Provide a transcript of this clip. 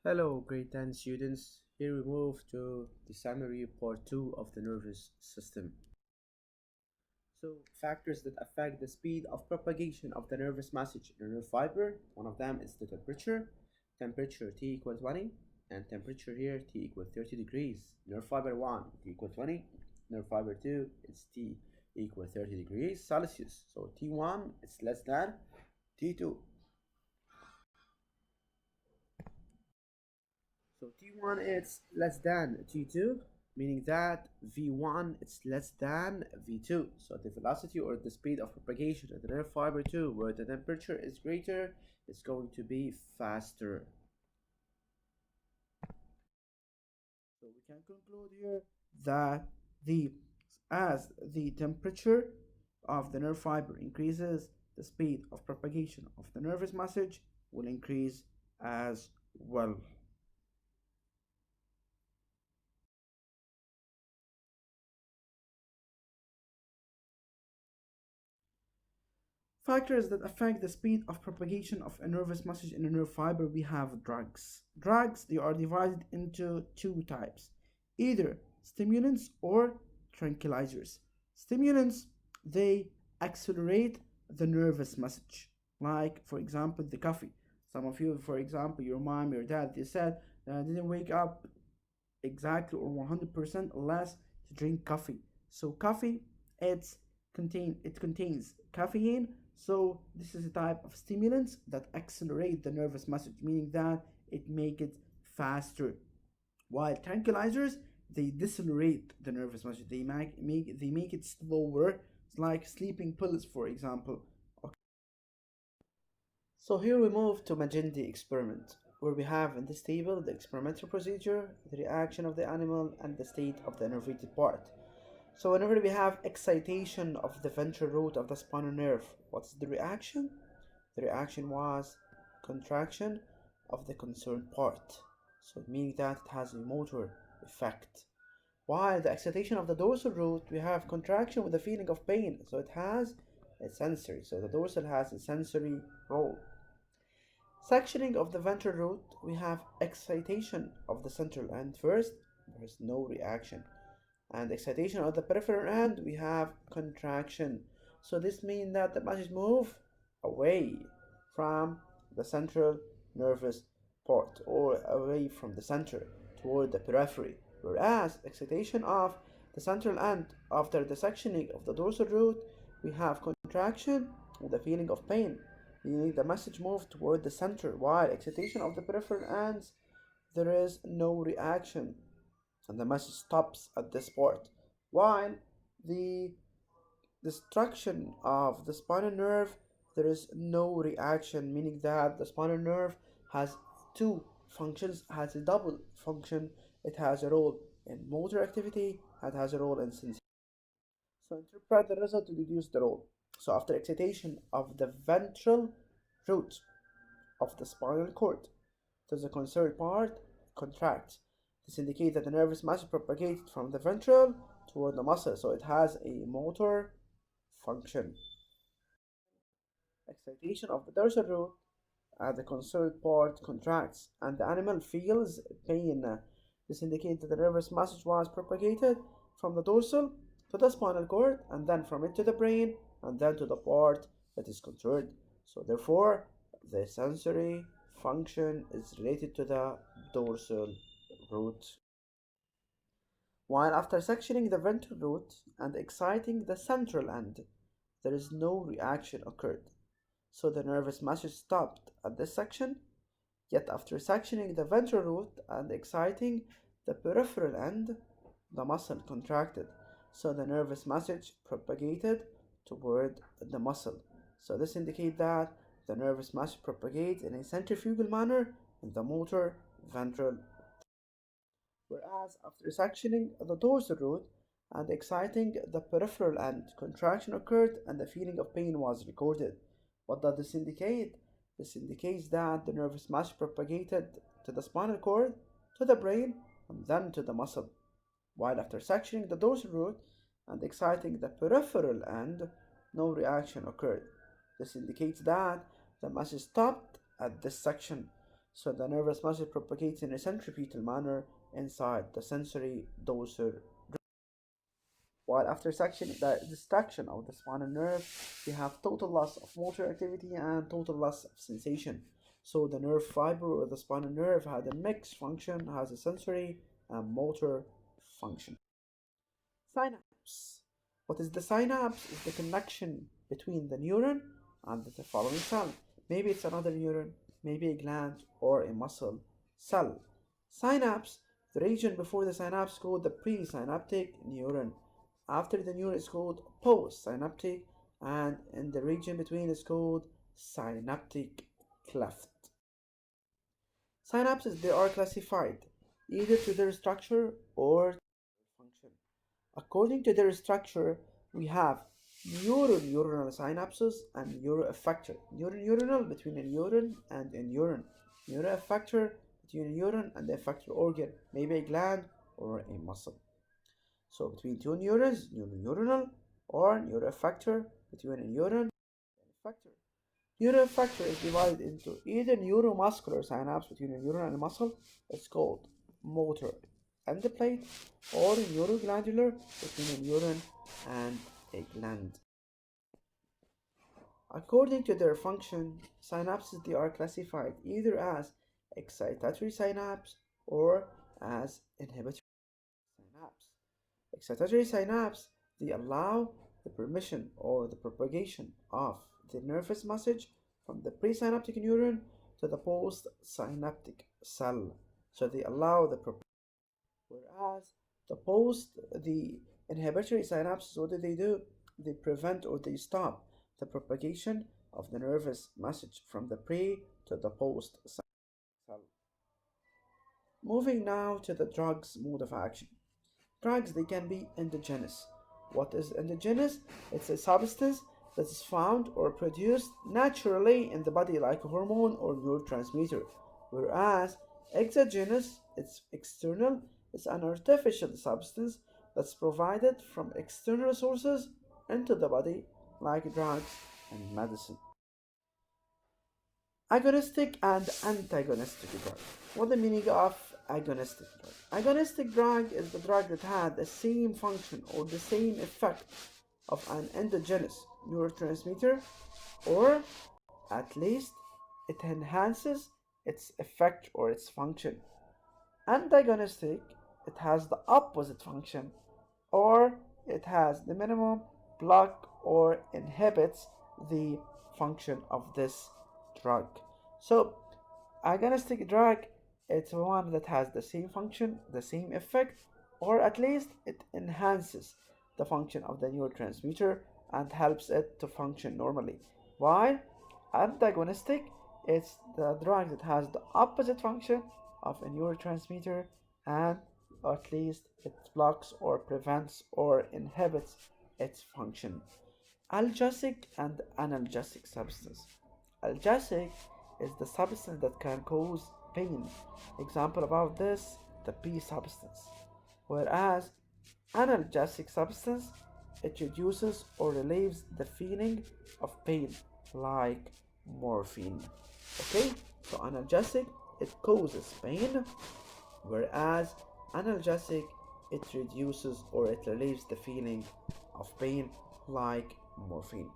Hello, grade 10 students. Here we move to the summary part 2 of the nervous system. So, factors that affect the speed of propagation of the nervous message in a nerve fiber. One of them is the temperature. Temperature T equal 20, and temperature here T equal 30 degrees. Nerve fiber 1 T equal 20. Nerve fiber 2 is T equal 30 degrees Celsius. So T1 is less than T2. So T1 is less than T2, meaning that V1 is less than V2. So the velocity or the speed of propagation of the nerve fiber 2, where the temperature is greater, is going to be faster. So we can conclude here that the as the temperature of the nerve fiber increases, the speed of propagation of the nervous message will increase as well. Factors that affect the speed of propagation of a nervous message in a nerve fiber, we have drugs. Drugs, they are divided into two types, either stimulants or tranquilizers. Stimulants, they accelerate the nervous message, like, for example, the coffee. Some of you, for example, your mom, your dad, they said, didn't wake up exactly or 100% less to drink coffee. So coffee, it contains caffeine. So this is a type of stimulants that accelerate the nervous message, meaning that it make it faster. While tranquilizers, they decelerate the nervous message. They make it slower. It's like sleeping pills, for example. So here we move to Magendie experiment, where we have in this table the experimental procedure, the reaction of the animal, and the state of the innervated part. So whenever we have excitation of the ventral root of the spinal nerve, what's the reaction? The reaction was contraction of the concerned part. So meaning that it has a motor effect. While the excitation of the dorsal root, we have contraction with a feeling of pain. So it has a sensory. So the dorsal has a sensory role. Sectioning of the ventral root, we have excitation of the central end first, there is no reaction. And excitation of the peripheral end, we have contraction. So this means that the message move away from the central nervous part or away from the center toward the periphery. Whereas excitation of the central end after the sectioning of the dorsal root, we have contraction with a feeling of pain, meaning the message moves toward the center, while excitation of the peripheral ends, there is no reaction and the message stops at this part. While the destruction of the spinal nerve, there is no reaction, meaning that the spinal nerve has two functions, has a double function. It has a role in motor activity, it has a role in sensation. So interpret the result to deduce the role. So after excitation of the ventral root of the spinal cord, the concerned part contracts. This indicates that the nervous message propagates from the ventral toward the muscle, so it has a motor function. Excitation of the dorsal root as the concerned part contracts and the animal feels pain. This indicates that the nervous message was propagated from the dorsal to the spinal cord and then from it to the brain and then to the part that is concerned. So therefore, the sensory function is related to the dorsal root. While after sectioning the ventral root and exciting the central end, there is no reaction occurred. So the nervous message stopped at this section, yet after sectioning the ventral root and exciting the peripheral end, the muscle contracted. So the nervous message propagated toward the muscle. So this indicates that the nervous message propagates in a centrifugal manner in the motor ventral. Whereas after sectioning the dorsal root and exciting the peripheral end, contraction occurred and the feeling of pain was recorded. What does this indicate? This indicates that the nervous message propagated to the spinal cord, to the brain, and then to the muscle. While after sectioning the dorsal root and exciting the peripheral end, no reaction occurred. This indicates that the message stopped at this section. So the nervous muscle propagates in a centripetal manner inside the sensory dorsal. While after the distraction of the spinal nerve, we have total loss of motor activity and total loss of sensation. So the nerve fiber or the spinal nerve has a mixed function, has a sensory and motor function. Synapse. What is the synapse? Is the connection between the neuron and the following cell. Maybe it's another neuron, maybe a gland or a muscle cell. Synapse, the region before the synapse called the presynaptic neuron. After the neuron is called postsynaptic, and in the region between is called synaptic cleft. Synapses they are classified either to their structure or function. According to their structure, we have neuronal synapses and neuroeffector. Neuronal between a neuron and a neuron. Neuroeffector between a neuron and the effector organ, maybe a gland or a muscle. So between two neurons, neuronal or neuroeffector between a neuron and effector. Neuroeffector is divided into either neuromuscular synapse between a neuron and a muscle, it's called motor endoplate, or neuroglandular between a neuron and a gland. According to their function, synapses they are classified either as excitatory synapse or as inhibitory synapse. Excitatory synapse they allow the permission or the propagation of the nervous message from the presynaptic neuron to the postsynaptic cell. So they allow the whereas the inhibitory synapses, what do? They prevent or they stop the propagation of the nervous message from the pre to the post cell. Moving now to the drug's mode of action. Drugs they can be endogenous. What is endogenous? It's a substance that is found or produced naturally in the body like a hormone or neurotransmitter. Whereas exogenous, it's external, it's an artificial substance that's provided from external sources into the body like drugs and medicine. Agonistic and antagonistic drug. What the meaning of agonistic drug? Agonistic drug is the drug that had the same function or the same effect of an endogenous neurotransmitter, or at least it enhances its effect or its function. Antagonistic, it has the opposite function, or it has the minimum block or inhibits the function of this drug. So, agonistic drug, it's one that has the same function, the same effect, or at least it enhances the function of the neurotransmitter and helps it to function normally. While antagonistic, it's the drug that has the opposite function of a neurotransmitter and at least it blocks or prevents or inhibits its function. Algesic and analgesic substance. Algesic is the substance that can cause pain. Example about this, the P substance. Whereas analgesic substance, it reduces or relieves the feeling of pain, like morphine. Okay, so analgesic, it causes pain, whereas analgesic, it reduces or it relieves the feeling of pain, like morphine.